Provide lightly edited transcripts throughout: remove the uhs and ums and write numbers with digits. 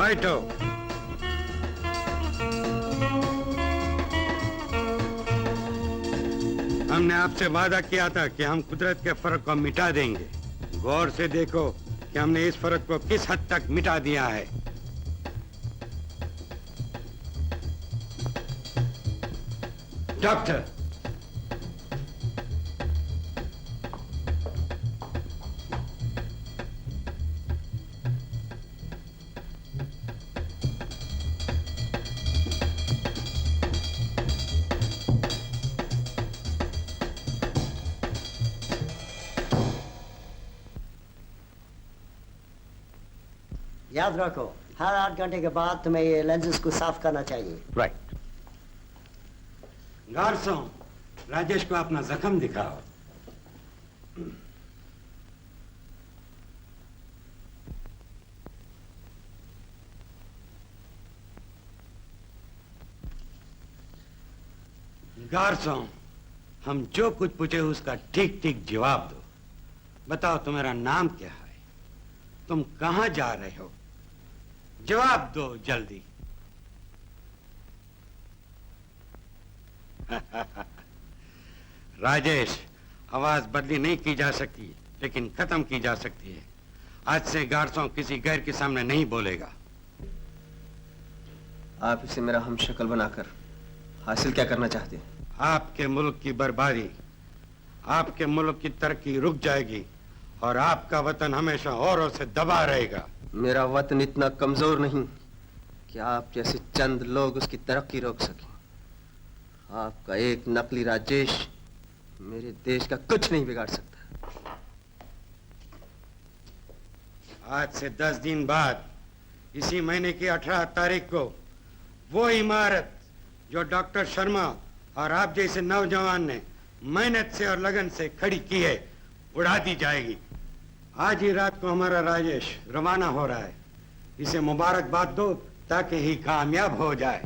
बैठो। हमने आपसे वादा किया था कि हम कुदरत के फर्क को मिटा देंगे। गौर से देखो कि हमने इस फर्क को किस हद तक मिटा दिया है। डॉक्टर, याद रखो, हर 8 घंटे के बाद तुम्हें ये लेंसेज को साफ करना चाहिए। राइट। गार्सों, राजेश को अपना जख्म दिखाओ। गार्सों, हम जो कुछ पूछे उसका ठीक ठीक जवाब दो। बताओ तुम्हारा नाम क्या है? तुम कहां जा रहे हो? जवाब दो जल्दी। राजेश, आवाज बदली नहीं की जा सकती, लेकिन खत्म की जा सकती है। आज से गार्सों किसी गैर के सामने नहीं बोलेगा। आप इसे मेरा हमशक्ल बनाकर हासिल क्या करना चाहते हैं? आपके मुल्क की बर्बादी, आपके मुल्क की तरक्की रुक जाएगी और आपका वतन हमेशा औरों से दबा रहेगा। मेरा वतन इतना कमजोर नहीं कि आप जैसे चंद लोग उसकी तरक्की रोक सकें। आपका एक नकली राजेश मेरे देश का कुछ नहीं बिगाड़ सकता। आज से 10 दिन बाद इसी महीने की 18 तारीख को वो इमारत जो डॉक्टर शर्मा और आप जैसे नौजवान ने मेहनत से और लगन से खड़ी की है, उड़ा दी जाएगी। आज ही रात को हमारा राजेश रवाना हो रहा है। इसे मुबारकबाद दो ताकि ही कामयाब हो जाए।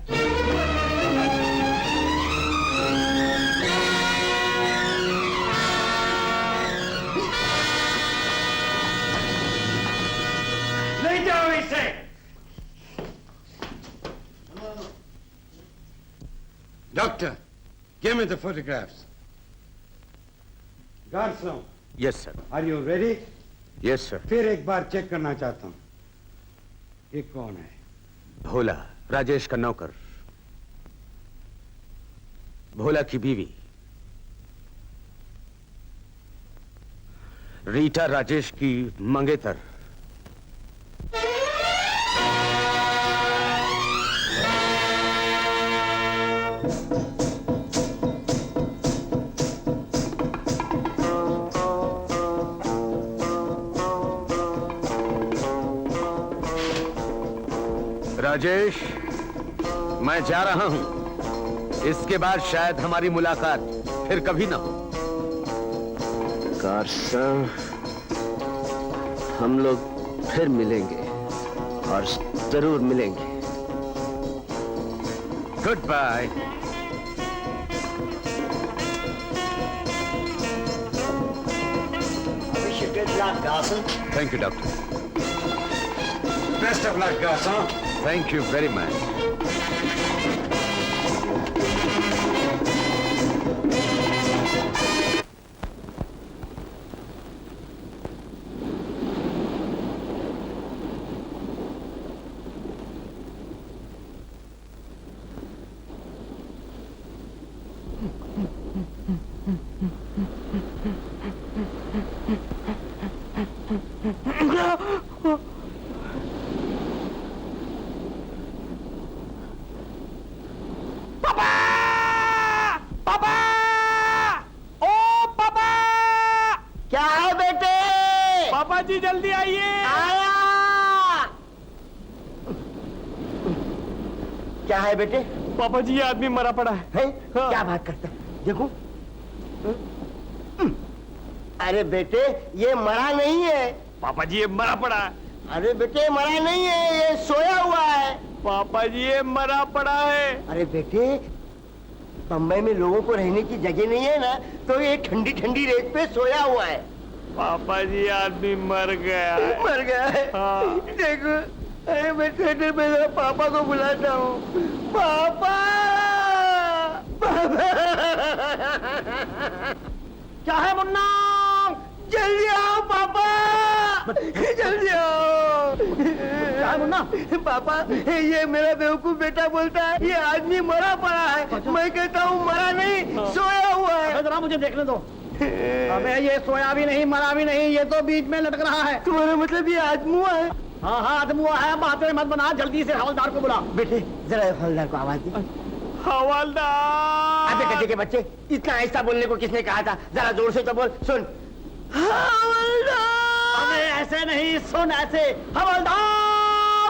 ले जाओ इसे। Doctor, give me the photographs. Garson, yes sir. are you ready? Yes sir. फिर एक बार चेक करना चाहता हूं। ये कौन है? भोला, राजेश का नौकर। भोला की बीवी रीटा, राजेश की मंगेतर। राजेश, मैं जा रहा हूं। इसके बाद शायद हमारी मुलाकात फिर कभी ना हो। गार्सन, हम लोग फिर मिलेंगे और जरूर मिलेंगे। Good bye. Thank you doctor. Best of luck गार्सन। Thank you very much. जी जल्दी आइए। आया। क्या है बेटे? पापा जी, ये आदमी मरा पड़ा है। हाँ। क्या बात करता है? देखो। अरे बेटे, ये मरा नहीं है। पापा जी, ये मरा पड़ा है। अरे बेटे, मरा नहीं है, ये सोया हुआ है। पापा जी, ये मरा पड़ा है। अरे बेटे, बम्बई में लोगों को रहने की जगह नहीं है ना, तो ये ठंडी ठंडी रेत पे सोया हुआ है। पापा जी, आदमी मर गया है। मर गया है। हाँ। देखो, अरे मैं थिएटर में जरा पापा को बुलाता हूँ। पापा, पापा, क्या है मुन्ना? जल्दी आओ पापा, जल्दी आओ। क्या है मुन्ना? पापा, ये मेरा बेवकूफ बेटा बोलता है ये आदमी मरा पड़ा है। मैं कहता हूँ मरा नहीं, सोया हुआ है। जरा मुझे देखने दो। अबे ये सोया भी नहीं, मरा भी नहीं, ये तो बीच में लटक रहा है। तुम्हारा मतलब ये आदमुआ है? हाँ हाँ, आदमुआ है। बातें मत बना, जल्दी से हवलदार को बुला। बेटे जरा हवलदार को आवाज दी। हवलदार! अबे गधे के बच्चे, इतना ऐसा बोलने को किसने कहा था? जरा जोर से तो बोल। सुन, हवलदार। अबे ऐसे नहीं, सुन ऐसे। हवलदार!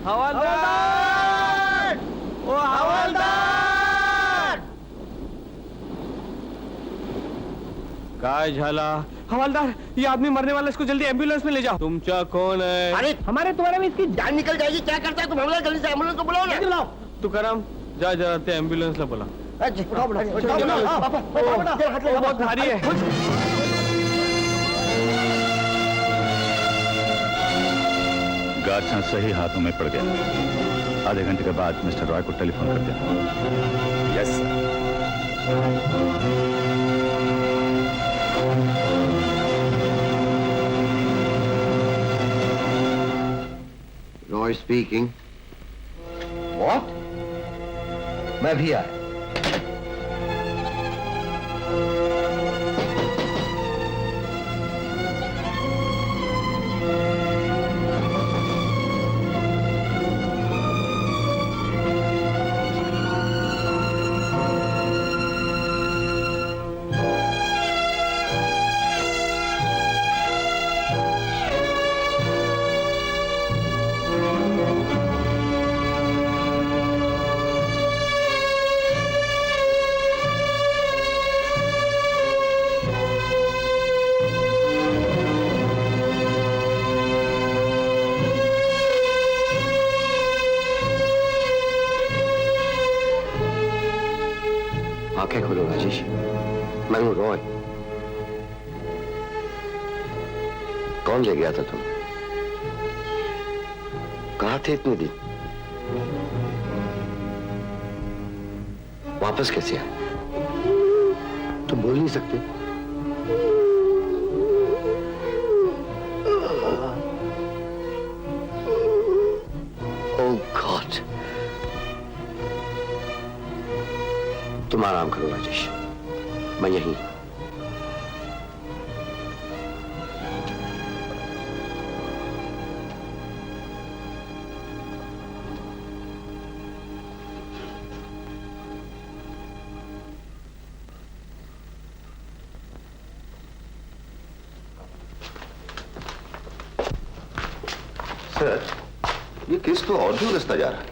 हवलदार! ओ हवलदार! काय झाला? हवलदार, ये आदमी मरने वाला, इसको जल्दी एम्बुलेंस में ले जाओ। तुमचा कौन है? अरे हमारे तुम्हारे में इसकी जान निकल जाएगी। क्या करता है तुम? हवलदार, जल्दी से एम्बुलेंस को बुलाओ ना। बुलाओ। तू करम जा, जरा ते एम्बुलेंस ला बोला। अच्छा, उठाओ, उठाओ, उठाओ, उठाओ, उठाओ। पापा, ओ, पापा, जरा हाथ लगा। बहुत भारी है। गार्ड सही हाथों में पड़ गया। आधे घंटे के बाद मिस्टर रॉय को टेलीफोन कर देना। Yes sir. Roy speaking. What? मैं भी आया। आंखें खोलो राजेश, मैं हूं रॉय। कौन ले गया था तुम? कहाँ थे इतने दिन? वापस कैसे आए? तुम बोल नहीं सकते? ओह गॉड। तुम आराम करो राजेश, मैं यहीं। सर, ये केस तो और भी उलझता जा रहा है।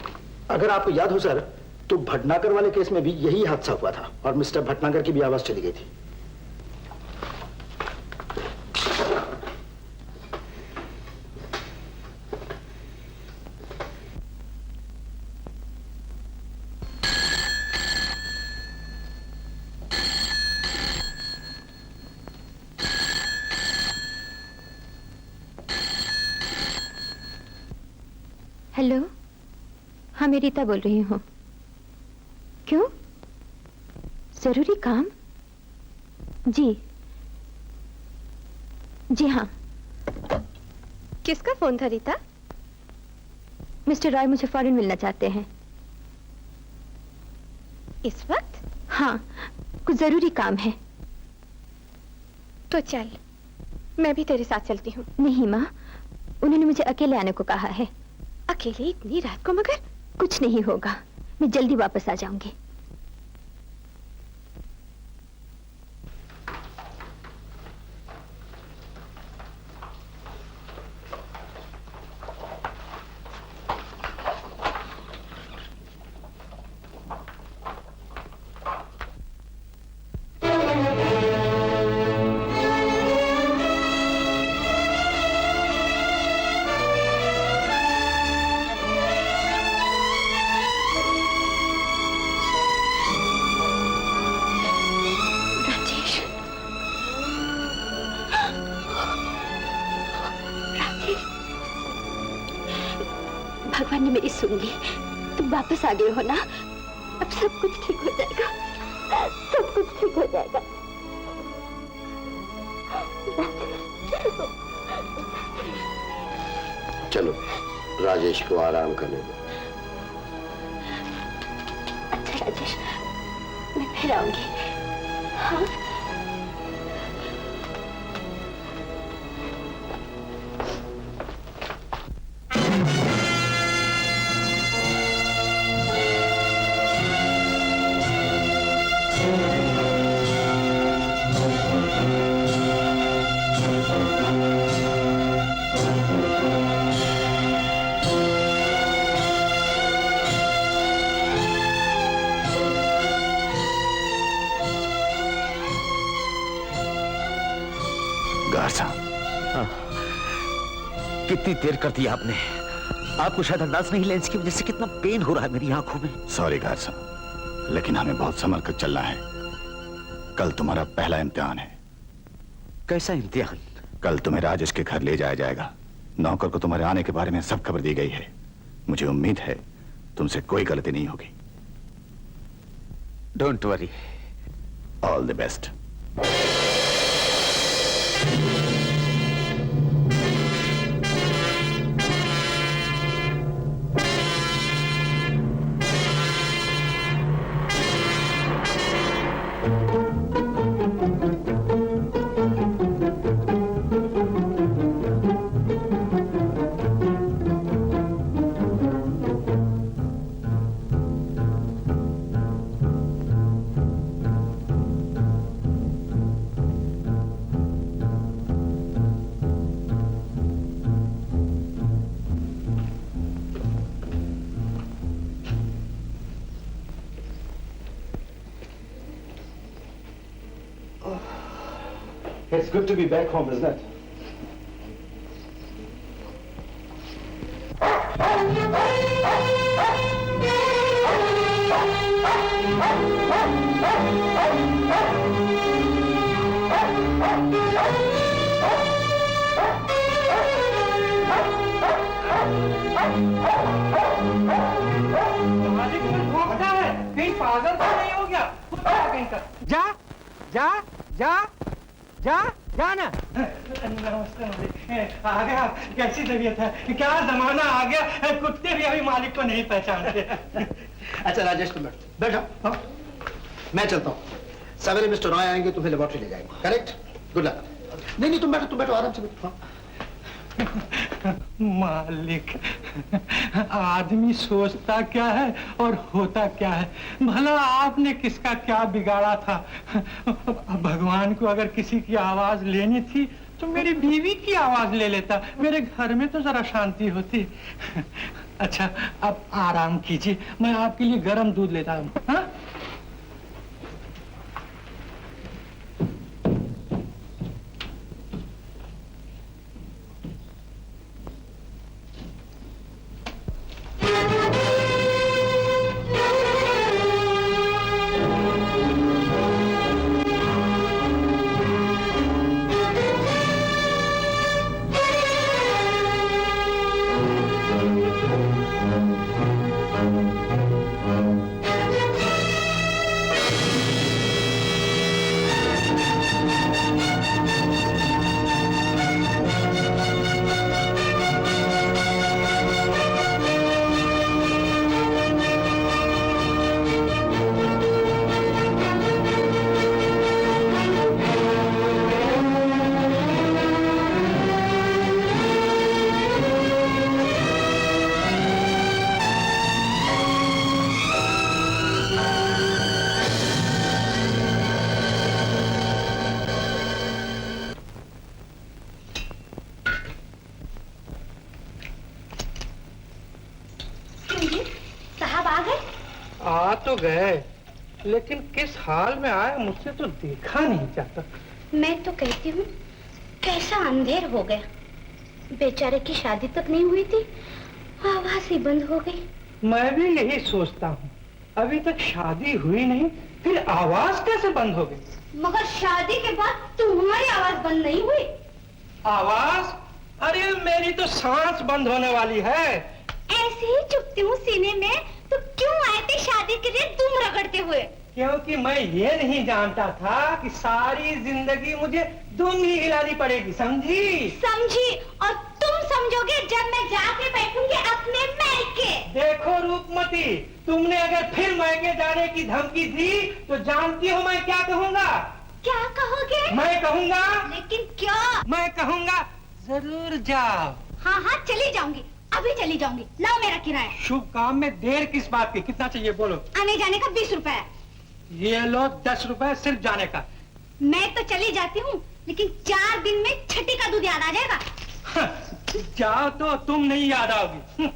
अगर आपको याद हो सर, तो भटनागर वाले केस में भी यही हादसा हुआ था और मिस्टर भटनागर की भी आवाज चली गई थी। हेलो, हाँ मैं रीता बोल रही हूँ। क्यों? जरूरी काम? जी जी हाँ। किसका फोन था रीता? मिस्टर रॉय मुझे फौरन मिलना चाहते हैं। इस वक्त? हाँ, कुछ जरूरी काम है। तो चल, मैं भी तेरे साथ चलती हूँ। नहीं माँ, उन्होंने मुझे अकेले आने को कहा है। अकेले इतनी रात को? मगर कुछ नहीं होगा, मैं जल्दी वापस आ जाऊंगी। भगवान ने मेरी सुन ली। तुम वापस आ गए हो ना, अब सब कुछ ठीक हो जाएगा, सब कुछ ठीक हो जाएगा। चलो राजेश को आराम करने दो। अच्छा राजेश, मैं फिर आऊंगी। हाँ? कितनी देर कर दी आपने? आपको शायद अंदाज नहीं, लेंस की वजह से कितना पेन हो रहा है मेरी आंखों में। सॉरी गार्सा, लेकिन हमें बहुत संभल कर चलना है। कल तुम्हारा पहला इम्तिहान है। कैसा इम्तिहान? कल तुम्हें राजेश के घर ले जाया जाएगा। नौकर को तुम्हारे आने के बारे में सब खबर दी गई है। मुझे उम्मीद है तुमसे कोई गलती नहीं होगी। Don't worry. All the best. It's good to be back home, isn't it? कहीं पागल तो नहीं हो गया? कहीं का जा जा जा जा जा ना। नमस्ते, आ गया। कैसी तबीयत है? क्या जमाना आ गया, कुत्ते भी अभी मालिक को नहीं पहचानते। अच्छा राजेश, तुम बैठो। हाँ? मैं चलता हूँ। सवेरे मिस्टर रॉय आएंगे, तुम्हें लेबोरेटरी ले जाएंगे। करेक्ट? Good luck. नहीं, तुम बैठो आराम से बैठो। मालिक, आदमी सोचता क्या है और होता क्या है। भला आपने किसका क्या बिगाड़ा था? भगवान को अगर किसी की आवाज लेनी थी तो मेरी बीवी की आवाज ले लेता, मेरे घर में तो जरा शांति होती। अच्छा, अब आराम कीजिए, मैं आपके लिए गर्म दूध लेता हूँ। हाँ? आ तो गए, लेकिन किस हाल में आए मुझसे तो देखा नहीं जाता। मैं तो कहती हूँ कैसा अंधेर हो गया, बेचारे की शादी तक नहीं हुई थी, आवाज ही बंद हो गई। मैं भी यही सोचता हूँ, अभी तक शादी हुई नहीं, फिर आवाज कैसे बंद हो गई? मगर शादी के बाद तुम्हारी आवाज बंद नहीं हुई। आवाज? अरे मेरी तो सांस बंद होने वाली है। ऐसे ही चुपती हूँ सीने में, तो क्यों आए थे शादी के लिए दुम रगड़ते हुए? क्योंकि मैं ये नहीं जानता था कि सारी जिंदगी मुझे दुम ही हिलानी पड़ेगी, समझी? समझी, और तुम समझोगे जब मैं जाके बैठूंगी अपने मैके। देखो रूपमती, तुमने अगर फिर मैके जाने की धमकी दी तो जानती हो मैं क्या कहूँगा? क्या कहोगे? मैं कहूँगा, लेकिन क्या? मैं कहूँगा जरूर जाओ। हाँ हाँ चली जाऊंगी, अभी चली जाऊंगी। लाओ मेरा किराया। शुभ काम में देर किस बात की? कितना चाहिए बोलो? आने जाने का 20 रुपए। ये लो 10 रुपए सिर्फ जाने का। मैं तो चली जाती हूँ, लेकिन 4 दिन में छठी का दूध याद आ जाएगा। जाओ तो तुम नहीं याद आओगी।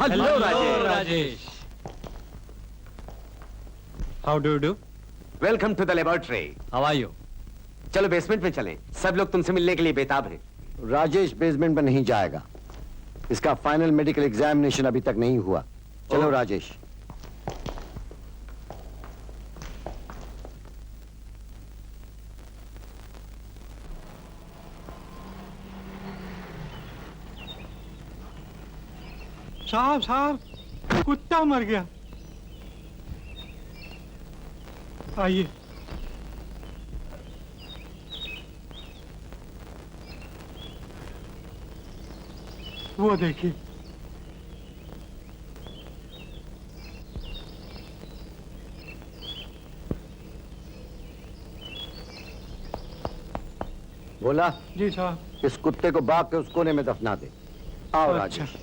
Hello Rajesh. How do do? Welcome to the laboratory. How are you? चलो बेसमेंट में चलें, सब लोग तुमसे मिलने के लिए बेताब हैं। राजेश बेसमेंट में नहीं जाएगा, इसका फाइनल मेडिकल एग्जामिनेशन अभी तक नहीं हुआ। चलो राजेश। साहब साहब, कुत्ता मर गया। आइए। वो देखिए। बोला जी साहब। इस कुत्ते को बाग के उस कोने में दफना दे। आओ अच्छा। राजेश।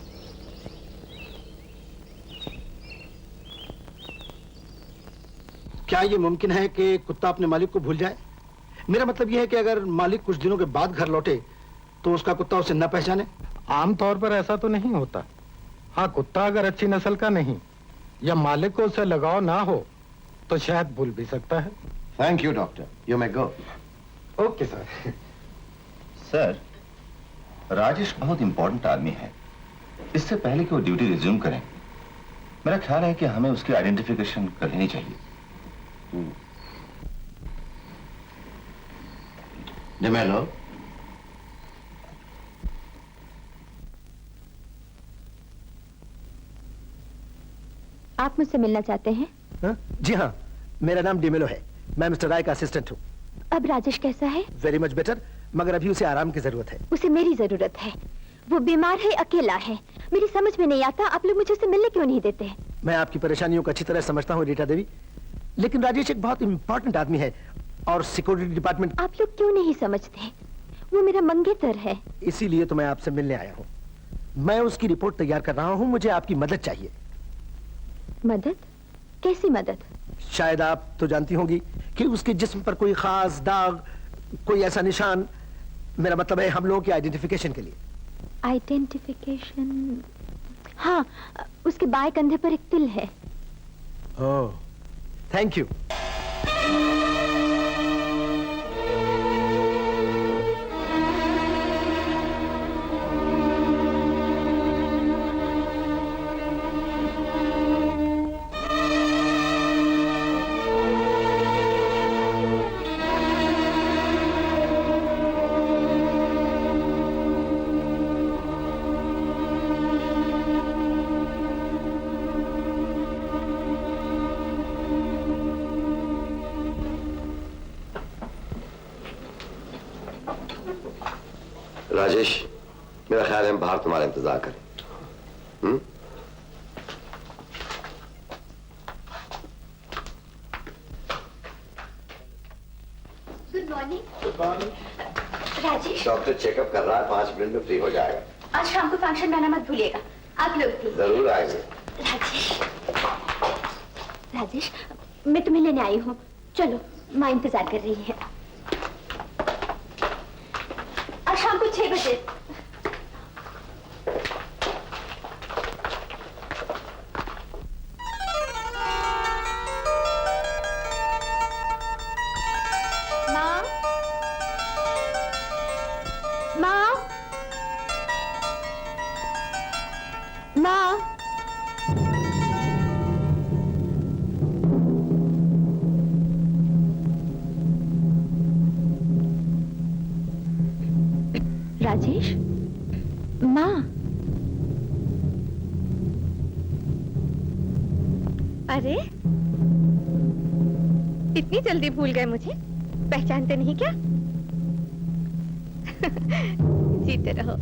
क्या ये मुमकिन है कि कुत्ता अपने मालिक को भूल जाए? मेरा मतलब यह है कि अगर मालिक कुछ दिनों के बाद घर लौटे तो उसका कुत्ता उसे न पहचाने। आमतौर पर ऐसा तो नहीं होता। हाँ, कुत्ता अगर अच्छी नस्ल का नहीं या मालिक को उससे लगाव ना हो तो शायद भूल भी सकता है। Thank you doctor, you may go. Okay sir. Sir, Rajesh बहुत इंपॉर्टेंट आदमी है। इससे पहले कि वो ड्यूटी रिज्यूम करें, मेरा ख्याल है कि हमें उसकी आइडेंटिफिकेशन कर लेनी चाहिए। डेमेलो, आप मुझसे मिलना चाहते हैं? हा? जी हाँ, मेरा नाम डिमेलो है। मैं मिस्टर राय का असिस्टेंट हूँ। अब राजेश कैसा है? वेरी मच बेटर, मगर अभी उसे आराम की जरूरत है। उसे मेरी जरूरत है। वो बीमार है, अकेला है। मेरी समझ में नहीं आता आप लोग मुझे उससे मिलने क्यों नहीं देते? मैं आपकी परेशानियों को अच्छी तरह समझता हूँ रीटा देवी, लेकिन राजेश एक बहुत इंपॉर्टेंट आदमी है और सिक्योरिटी डिपार्टमेंट। आप लोग क्यों नहीं समझते? वो मेरा मंगेतर है। इसीलिए तो मैं आपसे मिलने आया हूँ। मैं उसकी रिपोर्ट तैयार कर रहा हूँ, मुझे आपकी मदद चाहिए। मदद? कैसी मदद? शायद आप तो जानती होंगी कि उसके जिस्म पर कोई खास दाग, कोई ऐसा निशान, मेरा मतलब है हम लोगों की आइडेंटिफिकेशन के लिए। आइडेंटिफिकेशन? हाँ, उसके बाएं कंधे पर एक तिल है। ओह, थैंक यू। राजेश, मेरा ख्याल है हम बाहर तुम्हारा इंतजार करें। Good morning. Rajesh, doctor checkup कर रहा है, 5 मिनट में फ्री हो जाएगा। आज शाम को फंक्शन में आना मत भूलिएगा, आप लोग भी। जरूर आएंगे। राजेश, राजेश, मैं तुम्हें लेने आई हूँ, चलो, माँ इंतजार कर रही है। आज शाम को 6 बजे। माँ, माँ, माँ। राजेश, माँ। अरे, इतनी जल्दी भूल गए मुझे? पहचानते नहीं क्या? जीते रहो।